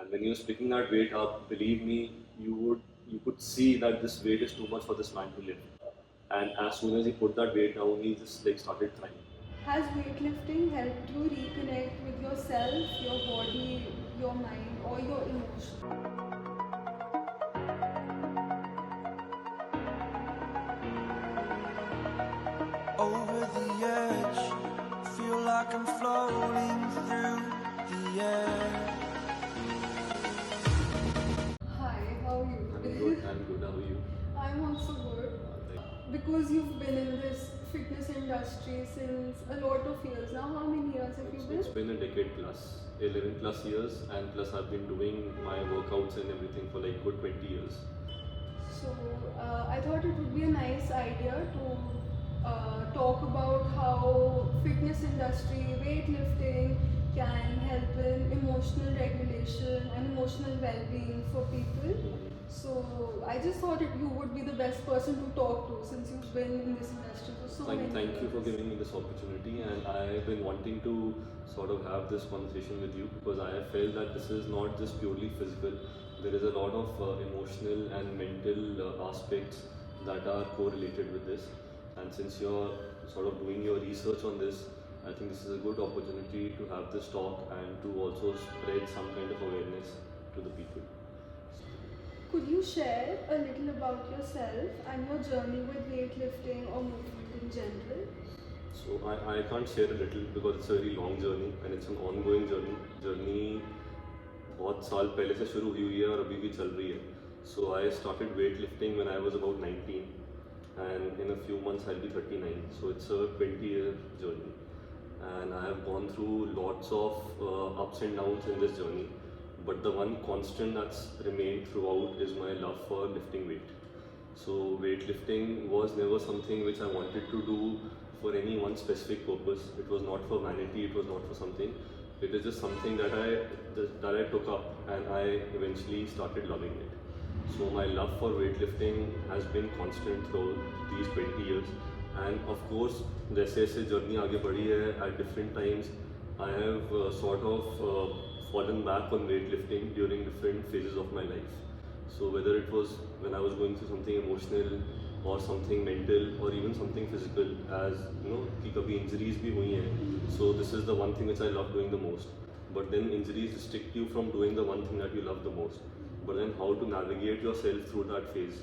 And when he was picking that weight up, believe me, you could see that this weight is too much for this man to lift. And as soon as he put that weight down, he just like started crying. Has weightlifting helped you reconnect with yourself, your body, your mind, or your emotions? Over the edge, feel like I'm floating through the air. Hi, how are you I'm today? good. I'm good. How are you? I'm also good. Because you've been in this fitness industry since a lot of years now. How many years have you It's been? been a decade plus, 11 plus years, and plus I've been doing my workouts and everything for like good 20 years. So I thought it would be a nice idea to talk about how fitness industry, weightlifting can help in emotional regulation and emotional well-being for people. So I just thought that you would be the best person to talk to since you've been in this industry for so many Thank you for years. giving me this opportunity, and I've been wanting to sort of have this conversation with you because I have felt that this is not just purely physical. There is a lot of emotional and mental aspects that are correlated with this. And since you're sort of doing your research on this, I think this is a good opportunity to have this talk and to also spread some kind of awareness to the people. Could you share a little about yourself and your journey with weightlifting or movement in general? So I can't share a little because it's a very long journey and it's an ongoing journey. Journey बहुत साल पहले से शुरू हुई है और अभी भी चल रही है. So I started weightlifting when I was about 19, and in a few months I'll be 39. So it's a 20-year journey, and I have gone through lots of ups and downs in this journey. But the one constant that's remained throughout is my love for lifting weight. So weightlifting was never something which I wanted to do for any one specific purpose. It was not for vanity. It was not for something. It is just something that I took up, and I eventually started loving it. So my love for weightlifting has been constant throughout these 20 years. And of course, जैसे जैसे journey आगे बढ़ी है, at different times I have sort of fallen back on weightlifting during different phases of my life. So whether it was when I was going through something emotional or something mental or even something physical, as you know, कि कभी injuries भी हुई हैं. So this is the one thing which I love doing the most. But then injuries restrict you from doing the one thing that you love the most. But then how to navigate yourself through that phase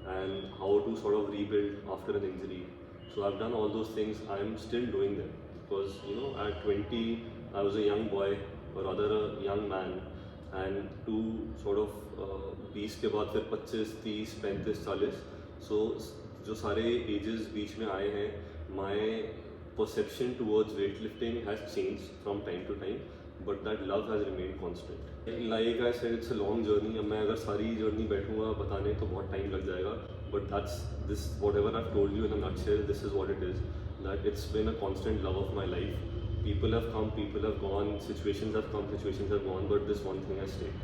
and how to sort of rebuild after an injury. So I've done all those things. I'm still doing them because you know at 20 I was a young boy or rather a young man, and to sort of 20 के बाद फिर 25, 30, 35, 40. So जो सारे ages बीच में आए हैं, my perception towards weightlifting has changed from time to time, but that love has remained constant. Like I said, it's a long journey. अब मैं अगर सारी journey बैठूँगा बताने तो बहुत time लग जाएगा. But that's this whatever I've told you in a nutshell. This is what it is. That it's been a constant love of my life. People have come, people have gone, situations have come, situations have gone, but this one thing has stayed.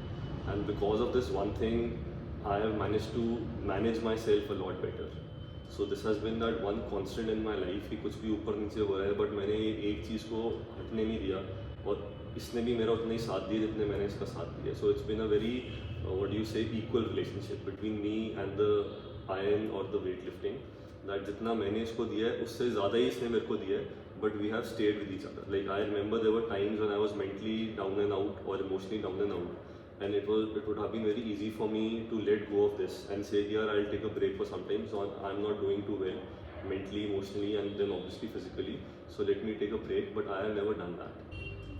And because of this one thing, I have managed to manage myself a lot better. So this has been that one constant in my life कि कुछ भी ऊपर नीचे हो रहा है, but मैंने ये एक चीज़ को हटने नहीं दिया और इसने भी मेरा उतना ही साथ दिया जितने मैंने इसका साथ दिया. So it's been a very what do you say, equal relationship between me and the iron or the weightlifting. That जितना मैंने इसको दिया है उससे ज़्यादा ही इसने मेरे को दिया है. But we have stayed with each other. Like I remember there were times when I was mentally down and out or emotionally down and out, and it would have been very easy for me to let go of this and say, here I'll take a break for some time. So I'm not doing too well mentally, emotionally, and then obviously physically. So let me take a break. But I have never done that.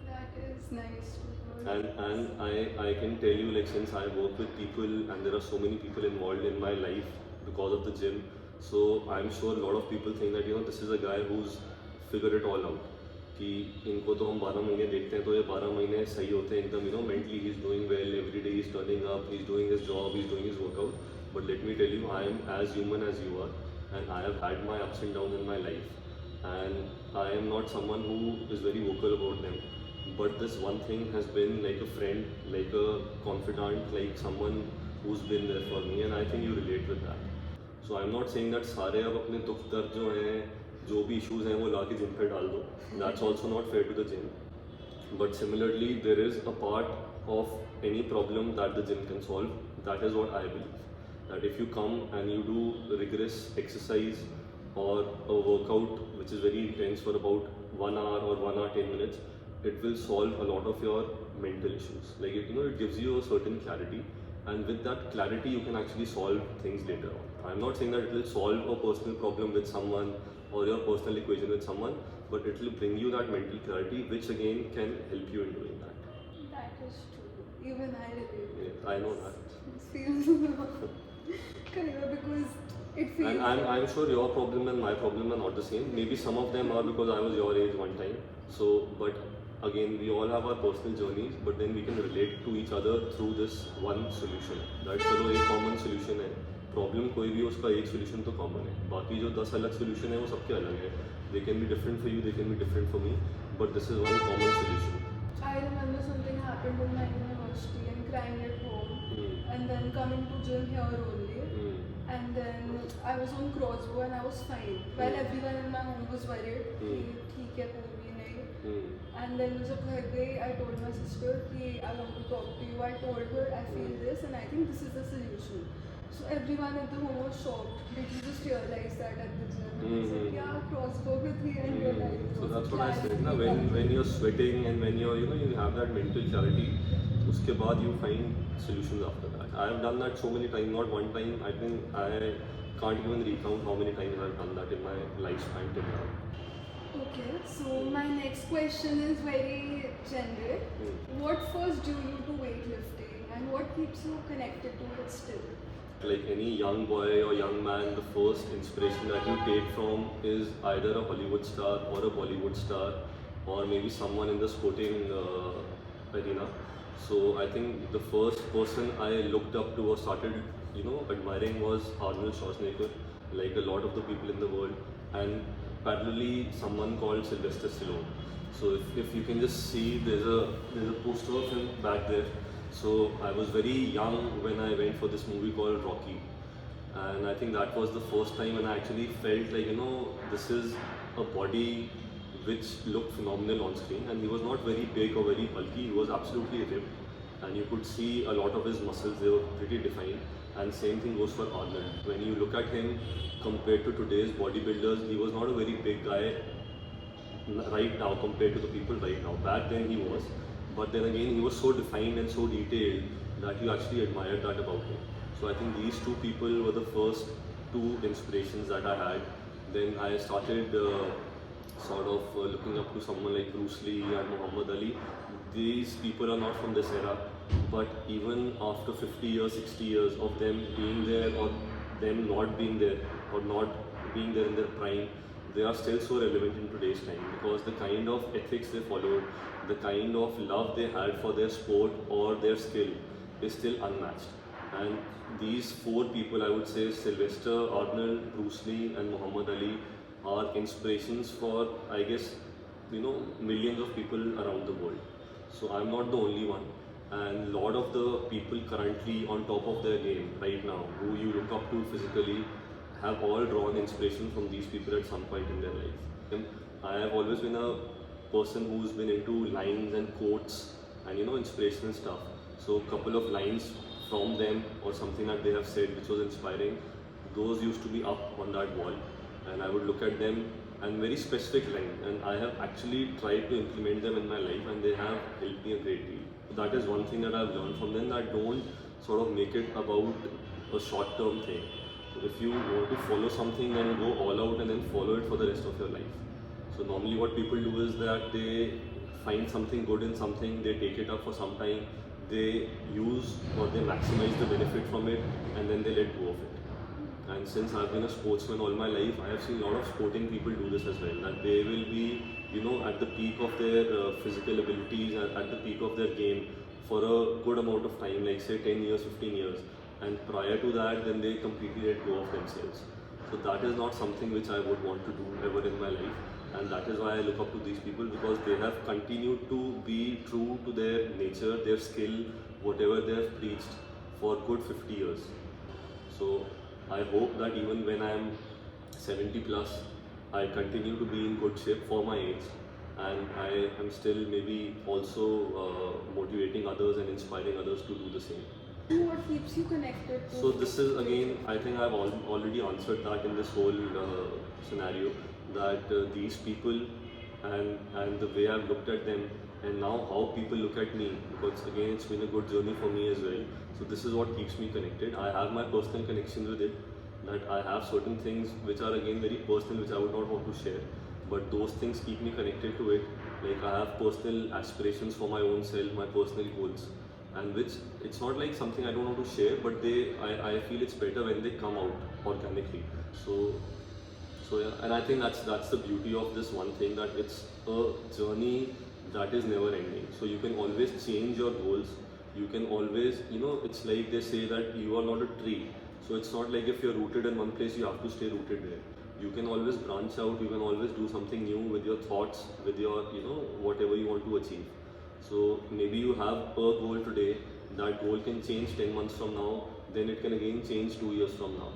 That is nice to hear. And I can tell you, like, since I work with people and there are so many people involved in my life because of the gym, so I'm sure a lot of people think that this is a guy who's figured it all out. कि इनको तो हम 12 महीने देखते हैं तो ये 12 महीने सही होते हैं एकदम. Mentally he's doing well, every day he's turning up, he's doing his job, he's doing his workout. But let me tell you, I am as human as you are, and I have had my ups and downs in my life, and I am not someone who is very vocal about them. But this one thing has been like a friend, like a confidant, like someone who's been there for me, and I think you relate with that. So I'm not saying that सारे अब अपने दुख दर्द जो हैं, जो भी issues हैं वो लाके जिम पे डाल दो. That's also not fair to the gym. But similarly, there is a part of any problem that the gym can solve. That is what I believe. That if you come and you do rigorous exercise or a workout which is very intense for about 1 hour or 1 hour 10 minutes, it will solve a lot of your mental issues. Like it gives you a certain clarity, and with that clarity you can actually solve things later on. I'm not saying that it will solve a personal problem with someone or your personal equation with someone, but it will bring you that mental clarity, which again can help you in doing that. That is true. Even I relate. Yeah, I know that. It feels kind of because it feels. And I'm sure your problem and my problem are not the same. Maybe some of them are because I was your age one time. So, but again, we all have our personal journeys, but then we can relate to each other through this one solution. That चलो एक common solution है. Problem कोई भी उसका एक solution तो common है. बाकी जो 10 अलग solution है वो सबके अलग है. They can be different for you, they can be different for me, but this is one common solution. I remember something happened in my university and crying at home, and then coming to gym here only. And then I was on crossbow and I was fine. While everyone in my home was worried कि ठीक है कोई भी नहीं. And then जब घर गई, I told my sister कि I want to talk to you. I told her I feel this and I think this is the solution. So everyone at the home was shocked. Did you just realize that at the gym? I said yeah, crossbow with me and realized. So that's what I said. Na, when you're sweating and when you're you have that mental clarity, उसके बाद you find solutions after that. I have done that so many times, not one time. I think I can't even recount how many times I've done that in my lifespan till now. Okay, so my next question is very generic. What first drew you to weightlifting and what keeps you connected to it still? Like any young boy or young man, the first inspiration that you take from is either a Hollywood star or a Bollywood star or maybe someone in the sporting arena. So I think the first person I looked up to or started, admiring was Arnold Schwarzenegger, like a lot of the people in the world, and parallelly someone called Sylvester Stallone. So if you can just see, there's a poster of him back there. So I was very young when I went for this movie called Rocky, and I think that was the first time when I actually felt like this is a body which looked phenomenal on screen, and he was not very big or very bulky. He was absolutely ripped, and you could see a lot of his muscles. They were pretty defined, and same thing goes for Arnold. When you look at him compared to today's bodybuilders, he was not a very big guy right now compared to the people right now. Back then he was, but then again he was so defined and so detailed that you actually admired that about him. So I think these two people were the first two inspirations that I had. Then I started looking up to someone like Bruce Lee and Muhammad Ali. These people are not from this era, but even after 50 years, 60 years of them being there or them not being there or not being there in their prime, they are still so relevant in today's time because the kind of ethics they followed, the kind of love they had for their sport or their skill is still unmatched. And these four people, I would say Sylvester, Arnold, Bruce Lee and Muhammad Ali are inspirations for, I guess, millions of people around the world. So I'm not the only one, and a lot of the people currently on top of their game right now, who you look up to physically, have all drawn inspiration from these people at some point in their life. And I have always been a person who's been into lines and quotes and inspirational stuff. So a couple of lines from them or something that they have said which was inspiring, those used to be up on that wall, and I would look at them and very specific line, and I have actually tried to implement them in my life, and they have helped me a great deal. That is one thing that I've learned from them, that don't sort of make it about a short-term thing. So if you want to follow something, then go all out and then follow it for the rest of your life. So normally what people do is that they find something good in something, they take it up for some time, they use or they maximize the benefit from it, and then they let go of it. And since I've been a sportsman all my life, I have seen a lot of sporting people do this as well. That they will be, at the peak of their physical abilities, at the peak of their game for a good amount of time, like say 10 years, 15 years. And prior to that, then they completely let go of themselves. So that is not something which I would want to do ever in my life. And that is why I look up to these people, because they have continued to be true to their nature, their skill, whatever they have preached for good 50 years. So I hope that even when I am 70 plus, I continue to be in good shape for my age, and I am still maybe also motivating others and inspiring others to do the same. What keeps you connected to So this is again, I think I've already answered that in this whole scenario, that these people and the way I've looked at them, and now how people look at me, because again it's been a good journey for me as well. So this is what keeps me connected. I have my personal connection with it, that I have certain things which are again very personal, which I would not want to share, but those things keep me connected to it. Like I have personal aspirations for my own self, my personal goals, and which it's not like something I don't want to share, but I feel it's better when they come out organically. So yeah, and I think that's the beauty of this one thing, that it's a journey that is never ending. So you can always change your goals. You can always, it's like they say that you are not a tree. So it's not like if you're rooted in one place, you have to stay rooted there. You can always branch out. You can always do something new with your thoughts, with your, whatever you want to achieve. So maybe you have a goal today, that goal can change 10 months from now, then it can again change 2 years from now.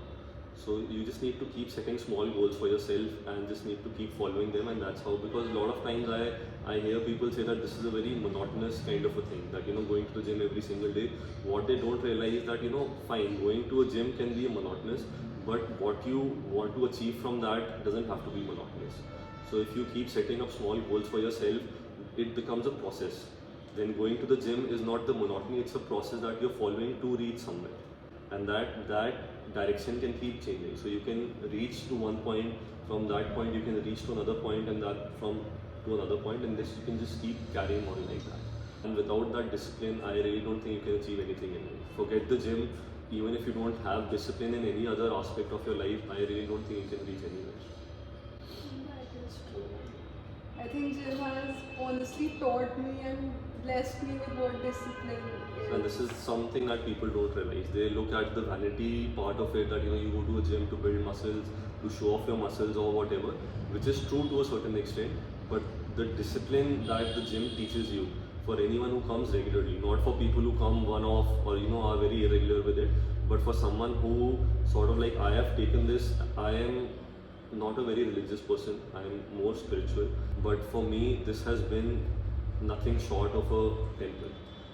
So you just need to keep setting small goals for yourself and just need to keep following them, and that's how, because a lot of times I hear people say that this is a very monotonous kind of a thing, that going to the gym every single day. What they don't realize that fine, going to a gym can be monotonous, but what you want to achieve from that doesn't have to be monotonous. So if you keep setting up small goals for yourself, it becomes a process. Then going to the gym is not the monotony, it's a process that you're following to reach somewhere. And that direction can keep changing. So you can reach to one point, from that point you can reach to another point, and that from to another point, and this you can just keep carrying on like that. And without that discipline, I really don't think you can achieve anything in life. Forget the gym, even if you don't have discipline in any other aspect of your life, I really don't think you can reach anywhere. That is true. I think gym has honestly taught me and blessed me with what discipline is. And this is something that people don't realize. They look at the vanity part of it, that you go to a gym to build muscles, to show off your muscles or whatever, which is true to a certain extent. But the discipline that the gym teaches you, for anyone who comes regularly, not for people who come one-off or are very irregular with it, but for someone who sort of like, I have taken this. I am not a very religious person. I am more spiritual, but for me, this has been nothing short of a temple.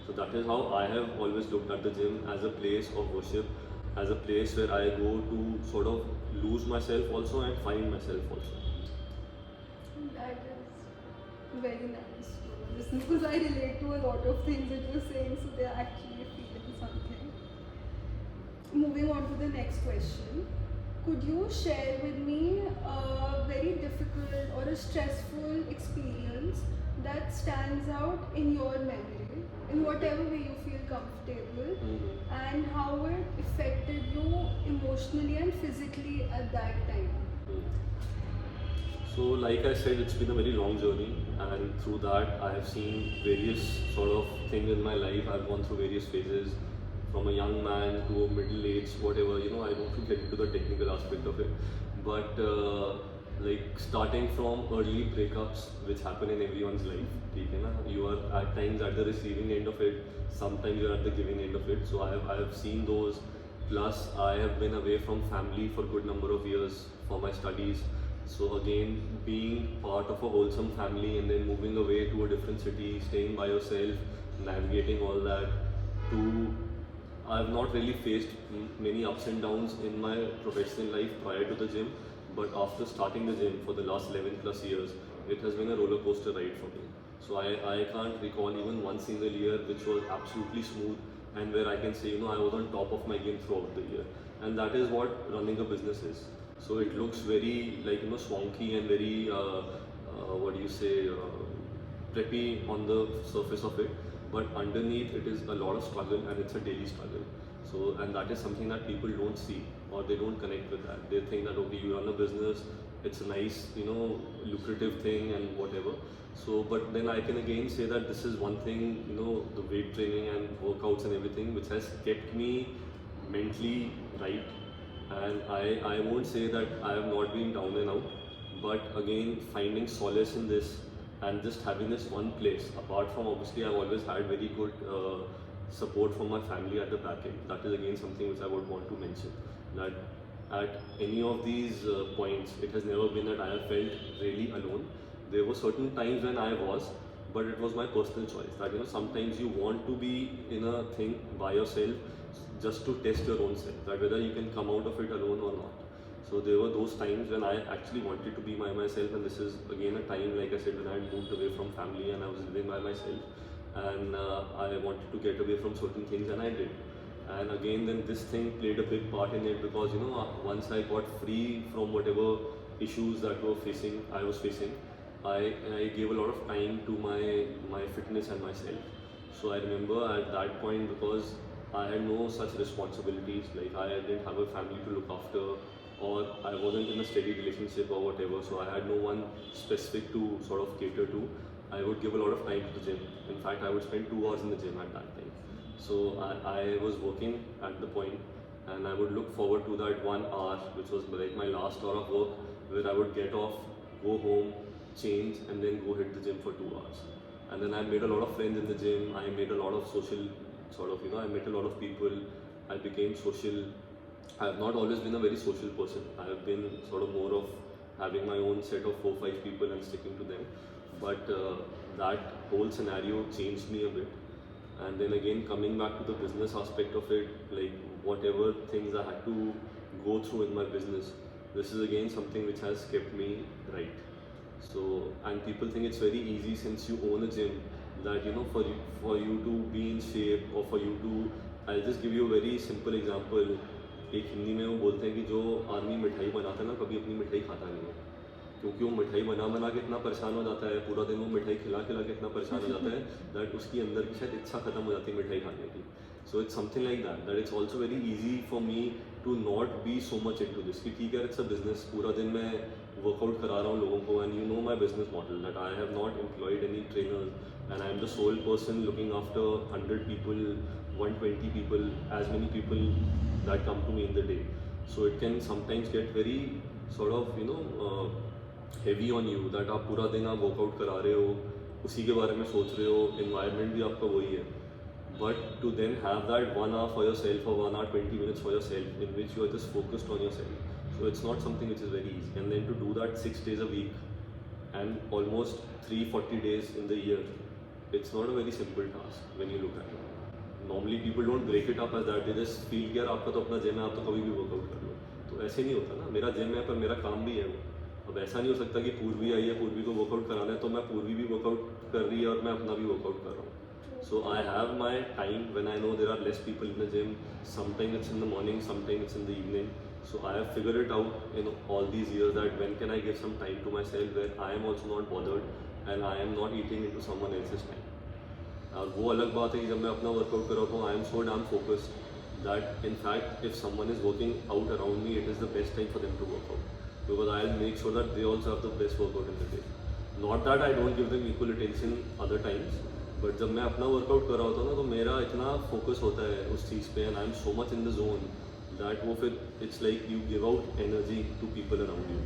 So that is how I have always looked at the gym, as a place of worship, as a place where I go to sort of lose myself also and find myself also. That is very nice to listen, because I relate to a lot of things that you're saying, so they're actually feeling something. Moving on to the next question. Could you share with me a very difficult or a stressful experience that stands out in your memory, in whatever way you feel comfortable, and how it affected you emotionally and physically at that time? So like I said, it's been a very long journey, and through that I have seen various sort of things in my life. I've gone through various phases, from a young man to a middle age, whatever, I don't want to get into the technical aspect of it, but like starting from early breakups, which happen in everyone's life, you are at times at the receiving end of it, sometimes you're at the giving end of it. So I have seen those, plus I have been away from family for a good number of years for my studies. So again, being part of a wholesome family and then moving away to a different city, staying by yourself, navigating all that, to I have not really faced many ups and downs in my professional life prior to the gym, but after starting the gym for the last 11 plus years, it has been a roller coaster ride for me. So I can't recall even one single year which was absolutely smooth and where I can say, I was on top of my game throughout the year. And that is what running a business is. So it looks very like, swanky and very, preppy on the surface of it. But underneath it is a lot of struggle, and it's a daily struggle. So, and that is something that people don't see, or they don't connect with that. They think that, okay, you run a business, it's a nice, lucrative thing and whatever. So, but then I can again say that this is one thing, the weight training and workouts and everything, which has kept me mentally right. And I won't say that I have not been down and out, but again, finding solace in this and just having this one place, apart from obviously I've always had very good support from my family at the back end. That is again something which I would want to mention, that at any of these points, it has never been that I have felt really alone. there were certain times when I was, but it was my personal choice. That sometimes you want to be in a thing by yourself, just to test your own self, that whether you can come out of it alone or not. So there were those times when I actually wanted to be by myself, and this is again a time, like I said, when I had moved away from family and I was living by myself, and I wanted to get away from certain things, and I did. And again, then this thing played a big part in it, because once I got free from whatever issues that I was facing, I gave a lot of time to my fitness and myself. So I remember at that point, because I had no such responsibilities, like I didn't have a family to look after, or I wasn't in a steady relationship or whatever, so I had no one specific to sort of cater to. I would give a lot of time to the gym. In fact, I would spend 2 hours in the gym at that time. So I was working at the point, and I would look forward to that 1 hour, which was like my last hour of work, where I would get off, go home, change, and then go hit the gym for 2 hours. And then I made a lot of friends in the gym. I made a lot of social I met a lot of people. I became social. I have not always been a very social person. I have been sort of more of having my own set of 4-5 people and sticking to them. But that whole scenario changed me a bit. And then again, coming back to the business aspect of it, like whatever things I had to go through in my business, this is again something which has kept me right. So, and people think it's very easy since you own a gym, that for you to be in shape, or for you to, I'll just give you a very simple example. एक हिंदी में वो बोलते हैं कि जो आदमी मिठाई बनाता है ना, कभी अपनी मिठाई खाता नहीं है, क्योंकि वो मिठाई बना के इतना परेशान हो जाता है, पूरा दिन वो मिठाई खिला के इतना परेशान हो जाता है दैट उसकी अंदर की शायद इच्छा खत्म हो जाती है मिठाई खाने की. So it's something like that it's also very easy for me to not be so much into this, कि ठीक है इट्स अ बिजनेस, पूरा दिन मैं वर्कआउट करा रहा हूँ लोगों को, and you know my business model that I have not employed any trainers, and I am the sole person looking after 100 people, 120 people, as many people that come to me in the day. So it can sometimes get very sort of heavy on you, that आप पूरा दिन आप workout करा रहे हो, उसी के बारे में सोच रहे हो, environment भी आपका वही है. But to then have that 1 hour for yourself, or 1 hour 20 minutes for yourself, in which you are just focused on yourself, so it's not something which is very easy. And then to do that 6 days a week and almost 340 days in the year, it's not a very simple task when you look at it. Normally people don't break it up as that. They just feel कि यार आपका तो अपना gym है, आप तो कभी भी वर्कआउट कर लो. तो ऐसे नहीं होता ना, मेरा जिम है पर मेरा काम भी है वो. अब ऐसा नहीं हो सकता कि पूर्वी आई है, पूर्वी को वर्कआउट कराना है, तो मैं पूर्वी भी वर्कआउट कर रही है और मैं अपना भी वर्कआउट कर रहा हूँ. So I have my time when I know there are less people in the gym. Sometimes it's in the morning, sometimes it's in the evening. So I have figured it out in all these years, that when can I give some time to myself where I am also not bothered and I am not eating into someone else's time. और वो अलग बात है कि जब मैं अपना workout कर रहा हूँ, I am so damn focused that in fact if someone is working out around me, it is the best time for them to workout, because I will make sure that they also have the best workout in the day. Not that I don't give them equal attention other times, but जब मैं अपना workout कर रहा होता हूँ ना, तो मेरा इतना फोकस होता है उस चीज़ पे, and I am so much in the zone that वो फिर it's like you give out energy to people around you.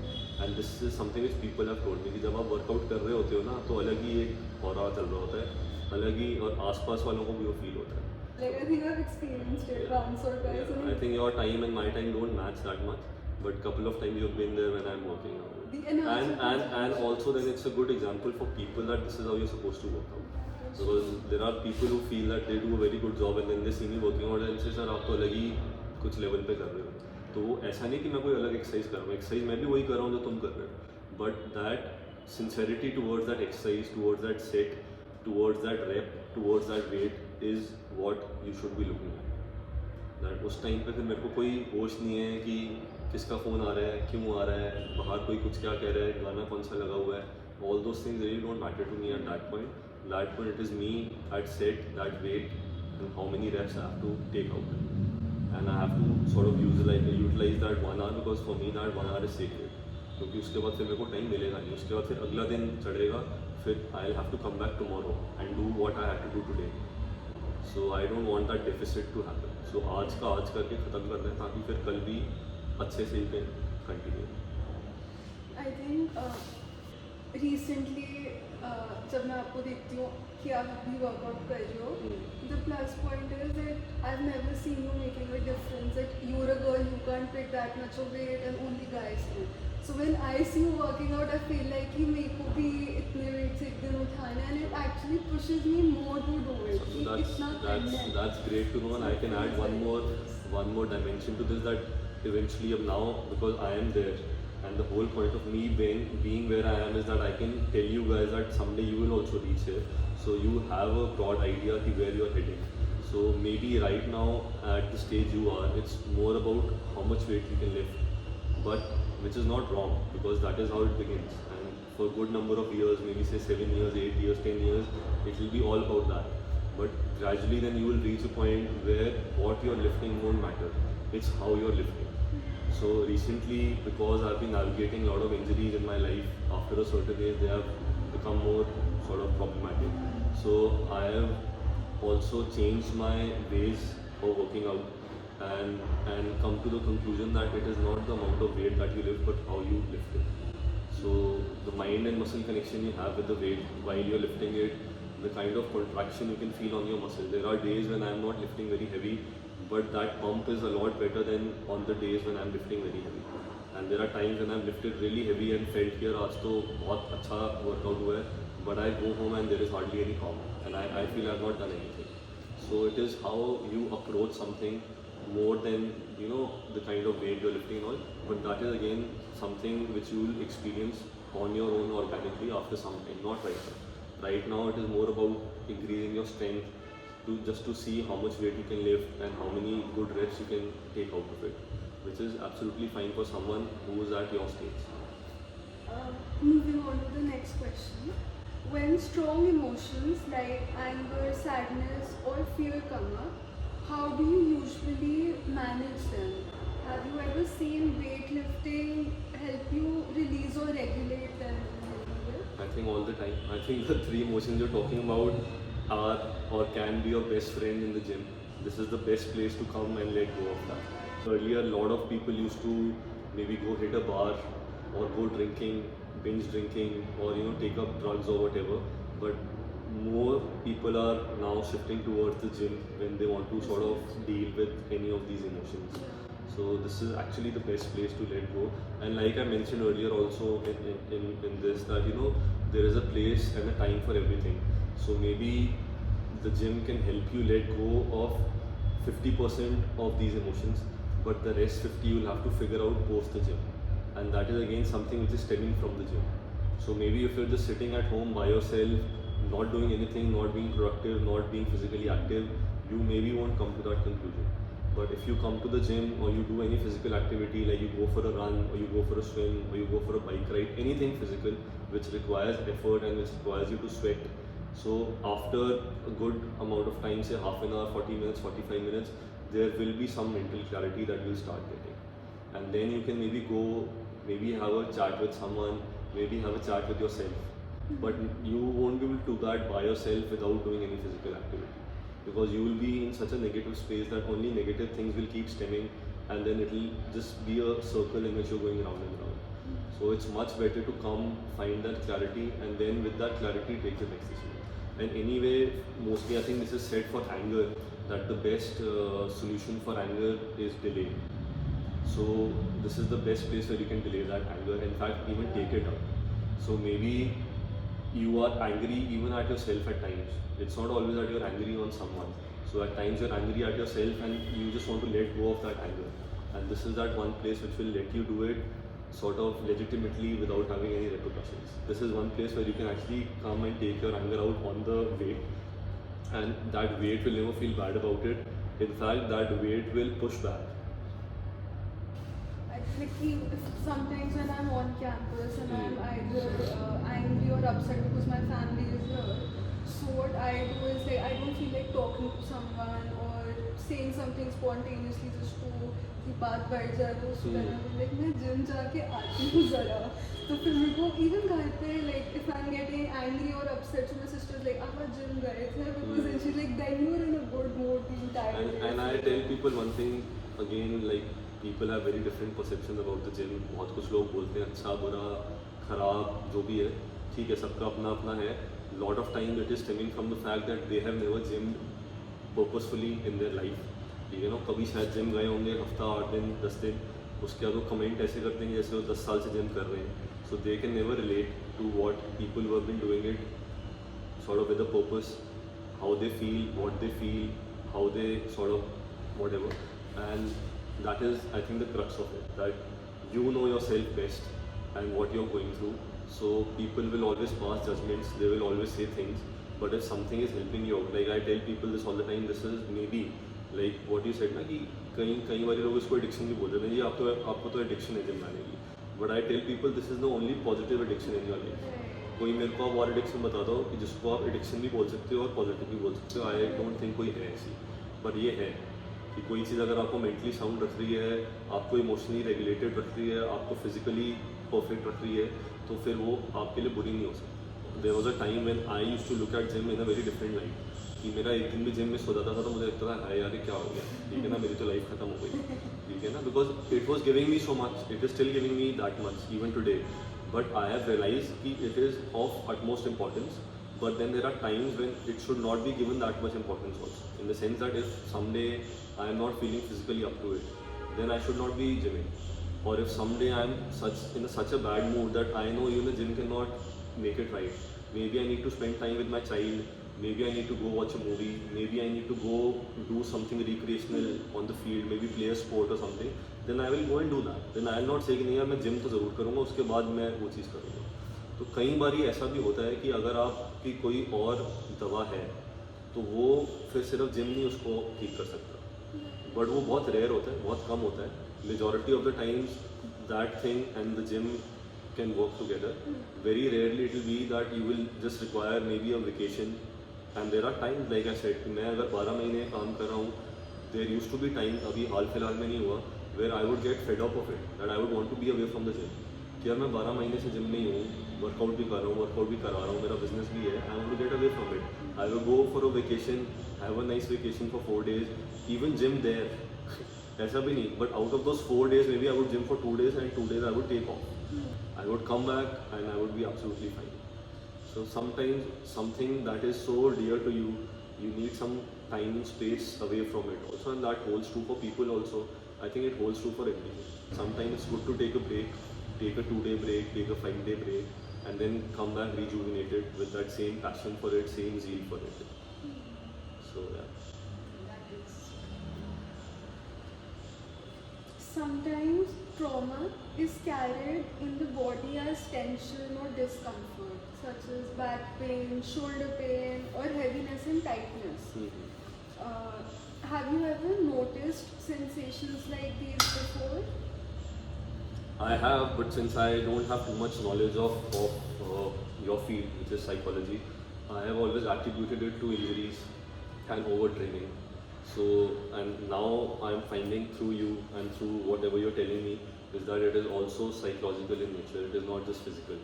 And this is something which people have told me, कि जब आप वर्कआउट कर रहे होते हो ना, तो अलग ही एक ऑरा चल रहा होता है, अलग ही, और आसपास वालों को भी वो फील होता है. Like I think I've experienced it once or twice. Yeah, I think your time and my time don't match that much, but couple of times you've been there when I'm working out. The energy. And also then it's a good example for people that this is how you're supposed to work out. Because there are people who feel that they do a very good job and then they see me working out and say, sir आप तो अलग ही कुछ level पे कर रहे हो. तो वो ऐसा नहीं कि मैं कोई अलग एक्सरसाइज कर रहा हूँ, एक्सरसाइज मैं भी वही कर रहा हूँ जो तुम कर रहे हो, but that sincerity towards that exercise, towards that set, towards that rep, towards that weight is what you should be looking at. That उस टाइम पे फिर मेरे को कोई होश नहीं है कि किसका फ़ोन आ रहा है, क्यों आ रहा है, बाहर कोई कुछ क्या कह रहा है, गाना कौन सा लगा हुआ है. All those things really don't matter to me at that point. That point it is me at set, that weight, and how many reps I have to take out. And I have to sort of utilize that 1 hour, because for me that 1 hour is sacred. क्योंकि उसके बाद फिर मेरे को time मिलेगा नहीं, उसके बाद फिर अगला दिन चढ़ेगा, फिर I will have to come back tomorrow and do what I have to do today. So I don't want that deficit to happen. So आज का आज करके ख़त्म कर दें, ताकि फिर कल भी अच्छे से ही पे कंटिन्यू. I think recently जब मैं आपको देखती हूँ कि आप भी वर्कआउट कर रहे हो, the plus point is that I've never seen you making a difference. That you're a girl, you can't pick that much of weight and only guys can. So when I see you working out, I feel like कि मेरे को भी इतने weight से एक दिन उठाना है, and it actually pushes me more to do it. So कि इतना करना है. that's great to know, and I can add one more dimension to this, that eventually now, because I am there, and the whole point of me being where I am is that I can tell you guys that someday you will also reach here. So you have a broad idea of where you are heading. So maybe right now at the stage you are, it's more about how much weight you can lift, but which is not wrong, because that is how it begins. And for a good number of years, maybe say 7 years, 8 years, 10 years, it will be all about that. But gradually then you will reach a point where what you're lifting won't matter. It's how you're lifting. So recently, because I've been navigating a lot of injuries in my life, after a certain age, they have become more sort of problematic. So I have also changed my ways of working out, and come to the conclusion that it is not the amount of weight that you lift, but how you lift it. So the mind and muscle connection you have with the weight while you're lifting it, the kind of contraction you can feel on your muscle. There are days when I'm not lifting very heavy, but that pump is a lot better than on the days when I'm lifting very heavy. And there are times when I've lifted really heavy and felt कि यार आज तो बहुत अच्छा workout हुआ है, but I go home and there is hardly any calm, and I feel I've not done anything. So it is how you approach something more than the kind of weight you're lifting and all, but that is again something which you will experience on your own organically after some time, not right now. Right now it is more about increasing your strength to see how much weight you can lift and how many good reps you can take out of it, which is absolutely fine for someone who is at your stage. Moving on to the next question. When strong emotions like anger, sadness, or fear come up, how do you usually manage them? Have you ever seen weightlifting help you release or regulate them in any way? I think all the time. I think the three emotions you're talking about are or can be your best friend in the gym. This is the best place to come and let go of that. Earlier, a lot of people used to maybe go hit a bar or go drinking, binge drinking, or take up drugs or whatever. But more people are now shifting towards the gym when they want to sort of deal with any of these emotions. So this is actually the best place to let go. And like I mentioned earlier also in this, that there is a place and a time for everything. So maybe the gym can help you let go of 50% of these emotions, but the rest 50 you'll have to figure out post the gym. And that is again something which is stemming from the gym. So maybe if you're just sitting at home by yourself, not doing anything, not being productive, not being physically active, you maybe won't come to that conclusion. But if you come to the gym or you do any physical activity, like you go for a run or you go for a swim or you go for a bike ride, anything physical which requires effort and which requires you to sweat. So after a good amount of time, say half an hour, 40 minutes, 45 minutes, there will be some mental clarity that you'll start getting. And then you can maybe go, maybe have a chat with someone, maybe have a chat with yourself. But you won't be able to do that by yourself without doing any physical activity, because you will be in such a negative space that only negative things will keep stemming, and then it will just be a circle in which you're going round and round. So it's much better to come, find that clarity, and then with that clarity take the next decision. And anyway, mostly I think this is said for anger, that the best solution for anger is delay. So this is the best place where you can delay that anger, in fact even take it out. So maybe you are angry even at yourself at times. It's not always that you're angry on someone. So at times you're angry at yourself and you just want to let go of that anger. And this is that one place which will let you do it sort of legitimately without having any repercussions. This is one place where you can actually come and take your anger out on the weight, and that weight will never feel bad about it. In fact, that weight will push back. Sometimes when I'm on campus and I'm either angry or upset because my family is here, so what I do is like I don't feel like talking to someone or saying something spontaneously just to कि बात बढ़ जाए तो उसके बाद I'm like मैं gym जाके आती हूँ ज़रा, तो फिर मेरे को even घर पे like if I'm getting angry or upset, so my sister's like आप जिम गए थे, because then she's like then you're in a good mood being tired. And I tell people one thing again, like people have very different perceptions about the gym. बहुत कुछ लोग बोलते हैं अच्छा बुरा खराब जो भी है, ठीक है, सबका अपना अपना है. Lot of time it is stemming from the fact that they have never gymmed purposefully in their life. कभी शायद जिम गए होंगे हफ्ता 8 दिन 10 दिन, उसके बाद वो कमेंट ऐसे करते हैं जैसे वो 10 साल से जिम कर रहे हैं, so they can never relate to what people who have been doing it sort of with a purpose, how they feel, what they feel, how they sort of whatever, and that is I think the crux of it, that you know yourself best and what you're going through. So people will always pass judgments, they will always say things, but if something is helping you out, like I tell people this all the time, this is maybe like what you said ना कि कई बार लोग इसको addiction भी बोल देते हैं, ये आपको तो एडिक्शन है जिम जाने की, but I tell people this is the only positive addiction in your life. कोई मेरे को आप और एडिक्शन बता दो कि जिसको आप एडिक्शन भी बोल सकते हो और पॉजिटिव भी बोल सकते हो, आई डोंट थिंक कोई है ऐसी. पर ये है कि कोई चीज़ अगर आपको मेंटली साउंड रख रही है, आपको इमोशनली रेगुलेटेड रख रही है, आपको फिजिकली परफेक्ट रख रही है, तो फिर वो आपके लिए बुरी नहीं हो सकती. There was a time when I used to look at gym in a very different light, कि मेरा एक दिन भी जिम मिस हो जाता था तो मुझे लगता था हाय यार ये क्या हो गया, ठीक है ना, मेरी तो लाइफ खत्म हो गई, ठीक है ना, because it was giving me so much, it is still giving me that much even today. But I have realized that it is of utmost importance, but then there are times when it should not be given that much importance also. In the sense that if someday I am not feeling physically up to it, then I should not be gymming. Or if someday I am in such a bad mood that I know even the gym cannot make it right, maybe I need to spend time with my child, maybe I need to go watch a movie, maybe I need to go do something recreational on the field, maybe play a sport or something, then I will go and do that. Then I will not say कि नहीं यार मैं gym तो ज़रूर करूँगा, उसके बाद मैं वो चीज़ करूँगा. तो कई बार ऐसा भी होता है कि अगर आपकी कोई और दवा है तो वो फिर सिर्फ जिम नहीं उसको ठीक कर सकता, बट वो बहुत रेयर होता है, बहुत कम होता है. Majority of the times that thing and the gym can work together. Very rarely it will be that you will just require maybe a vacation. And there are times like I said कि मैं अगर 12 महीने काम कर रहा हूँ, there used to be time, अभी हाल फिलहाल में नहीं हुआ, where I would get fed up of it, that I would want to be away from the gym. कि यार मैं 12 महीने से जिम नहीं हूँ, वर्कआउट भी कर रहा हूँ, वर्कआउट भी करा रहा हूँ, मेरा बिजनेस भी है, I want to get away from it. I will go for a vacation, have a nice vacation for 4 days, even gym there. ऐसा भी नहीं, but out of those 4 days maybe I would gym for 2 days and 2 days I would take off. I would come back and I would be absolutely fine. So sometimes something that is so dear to you, you need some time and space away from it also, and that holds true for people also. I think it holds true for everything. Sometimes it's good to take a break, take a 2-day break, take a 5-day break, and then come back rejuvenated with that same passion for it, same zeal for it. So yeah. Sometimes trauma is carried in the body as tension or discomfort, such as back pain, shoulder pain, or heaviness and tightness. Have you ever noticed sensations like these before? I have, but since I don't have too much knowledge of your field, which is psychology, I have always attributed it to injuries and overtraining. So, and now I'm finding through you and through whatever you're telling me is that it is also psychological in nature, it is not just physical.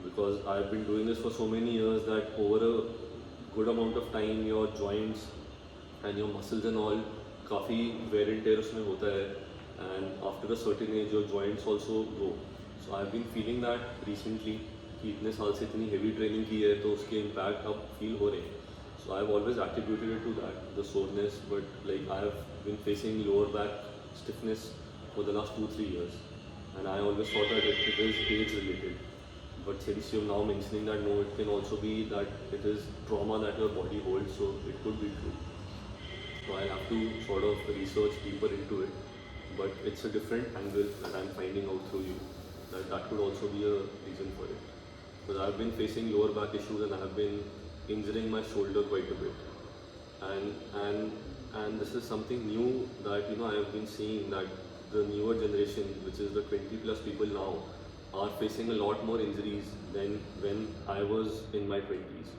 Because I've been doing this for so many years that over a good amount of time your joints and your muscles and all काफ़ी wear and tear उसमें होता है, and after a certain age your joints also go. So I've been feeling that recently कि इतने साल से इतनी heavy training की है तो उसके impact अब feel हो रहे हैं. So I've always attributed it to that, the soreness, but like I have been facing lower back stiffness for the last 2-3 years, and I always thought that it is age related. But since you're now mentioning that no, it can also be that it is trauma that your body holds, so it could be true. So I'll have to sort of research deeper into it, but it's a different angle that I'm finding out through you, that could also be a reason for it. Because I've been facing lower back issues and I have been injuring my shoulder quite a bit, and this is something new that I have been seeing, that the newer generation, which is the 20+ people now, are facing a lot more injuries than when I was in my 20s.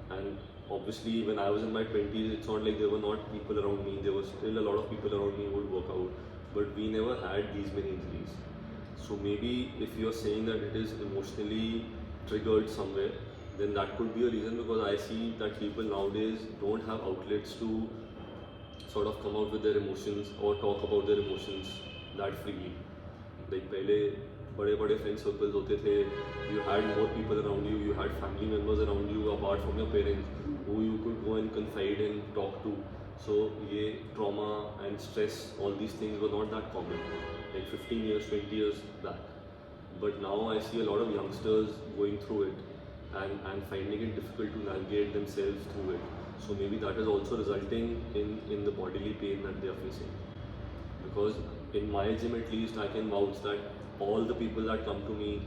And obviously when I was in my 20s, it's not like there were not people around me, there were still a lot of people around me who would work out, but we never had these many injuries. So maybe if you're saying that it is emotionally triggered somewhere, then that could be a reason, because I see that people nowadays don't have outlets to sort of come out with their emotions or talk about their emotions that freely. Like पहले बड़े friend circles होते थे, you had more people around you, you had family members around you apart from your parents who you could go and confide and talk to. So ये trauma and and stress, all these things were not that common like 15 years, 20 years back. But now I see a lot of youngsters going through it and finding it difficult to navigate themselves through it. So maybe that is also resulting in the bodily pain that they are facing. Because in my gym at least, I can vouch that all the people that come to me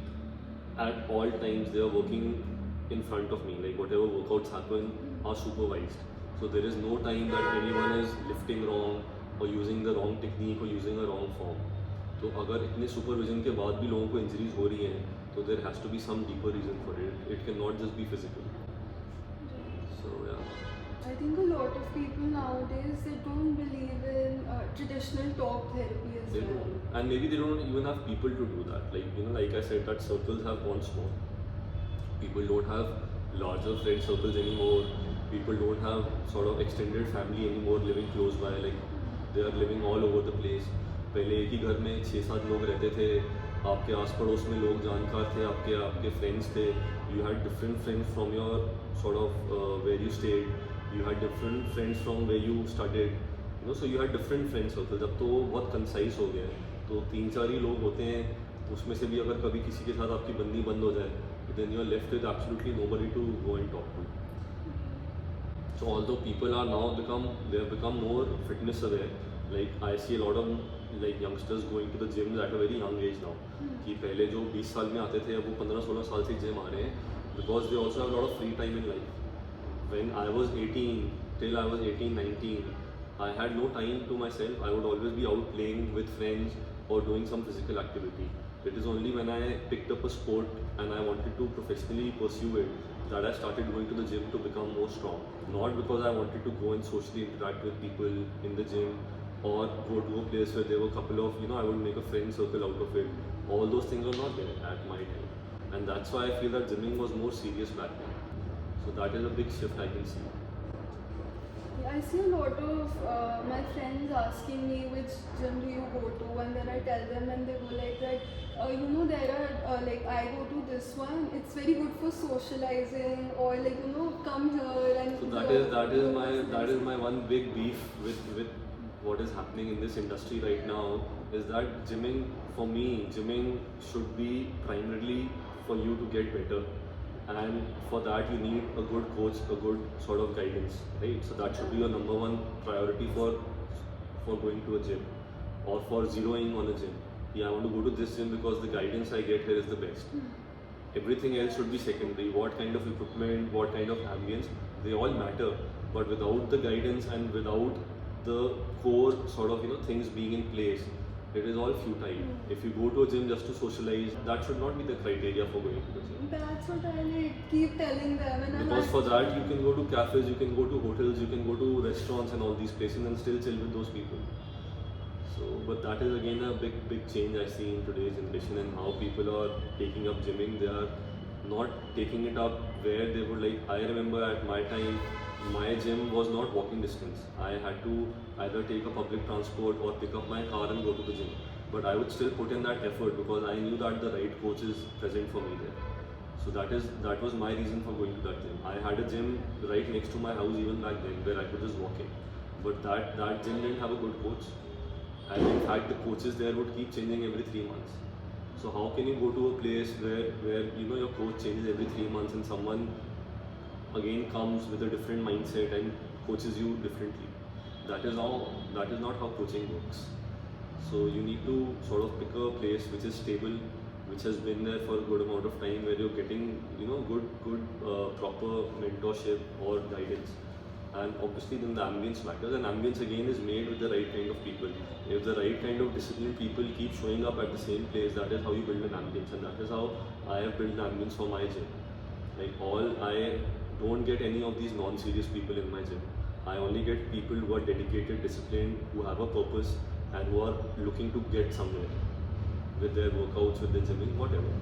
at all times, they are working in front of me. Like whatever workouts happen are supervised. So there is no time that anyone is lifting wrong or using the wrong technique or using a wrong form. तो अगर इतने supervision के बाद भी लोगों को injuries हो रही हैं तो there has to be some deeper reason for it. It can not just be physical. So yeah I think a lot of people nowadays, they don't believe in traditional talk therapy as they well. don't, and maybe they don't even have people to do that. Like like I said, that circles have gone small. People don't have larger friend circles anymore. People don't have sort of extended family anymore living close by. Like they are living all over the place. पहले एक ही घर में 6-7 लोग रहते थे. आपके आस पड़ोस में लोग जानकार थे, आपके फ्रेंड्स थे. You had different friends from your sort of where you stayed. You had different friends from where you studied. So you had different friend circles. अब तो वो बहुत कंसाइज हो गया है. तो 3-4 ही लोग होते हैं. उसमें से भी अगर कभी किसी के साथ आपकी बननी बंद हो जाए, then you are left with absolutely nobody to go and talk to. So although people are now they have become more fitness aware. Like I see a lot of like youngsters going to the gym at a very young age now. कि पहले जो 20 साल में आते थे अब वो 15-16 साल से जिम आ रहे हैं because they also have a lot of free time in life. When I was 18 till I was 18-19, I had no time to myself. I would always be out playing with friends or doing some physical activity. It is only when I picked up a sport and I wanted to professionally pursue it that I started going to the gym to become more strong. Not because I wanted to go and socially interact with people in the gym or go to a place where there were a couple of, I would make a friend circle out of it. All those things were not there at my time. And that's why I feel that gymming was more serious back then. So that is a big shift I can see. I see a lot of my friends asking me which gym do you go to, and then I tell them and they go like that, there are like I go to this one, it's very good for socializing, or like come here and So that is my one big beef with what is happening in this industry right now, is that gymming should be primarily for you to get better, and for that you need a good coach, a good sort of guidance, right? So that should be your number one priority for going to a gym or for zeroing on a gym. Yeah, I want to go to this gym because the guidance I get here is the best. Everything else should be secondary. What kind of equipment, what kind of ambience, they all matter, but without the guidance and without the core sort of things being in place, it is all futile. If you go to a gym just to socialize, that should not be the criteria for going to the gym. That's what I keep telling them. And Because for that you can go to cafes, you can go to hotels, you can go to restaurants and all these places and still chill with those people. So, but that is again a big change I see in today's generation, and how people are taking up gymming. They are not taking it up where they would like. I remember at my time, my gym was not walking distance. I had to either take a public transport or pick up my car and go to the gym. But I would still put in that effort because I knew that the right coach is present for me there. So that was my reason for going to that gym. I had a gym right next to my house even back then where I could just walk in. But that gym didn't have a good coach. And in fact the coaches there would keep changing every 3 months. So how can you go to a place where your coach changes every 3 months and someone again comes with a different mindset and coaches you differently? That is not how coaching works. So you need to sort of pick a place which is stable, which has been there for a good amount of time, where you're getting good proper mentorship or guidance. And obviously then the ambience matters, and ambience again is made with the right kind of people. If the right kind of disciplined people keep showing up at the same place, that is how you build an ambience, and that is how I have built an ambience for my gym. Like I don't get any of these non-serious people in my gym. I only get people who are dedicated, disciplined, who have a purpose, and who are looking to get somewhere with their workouts, with their gymming, whatever.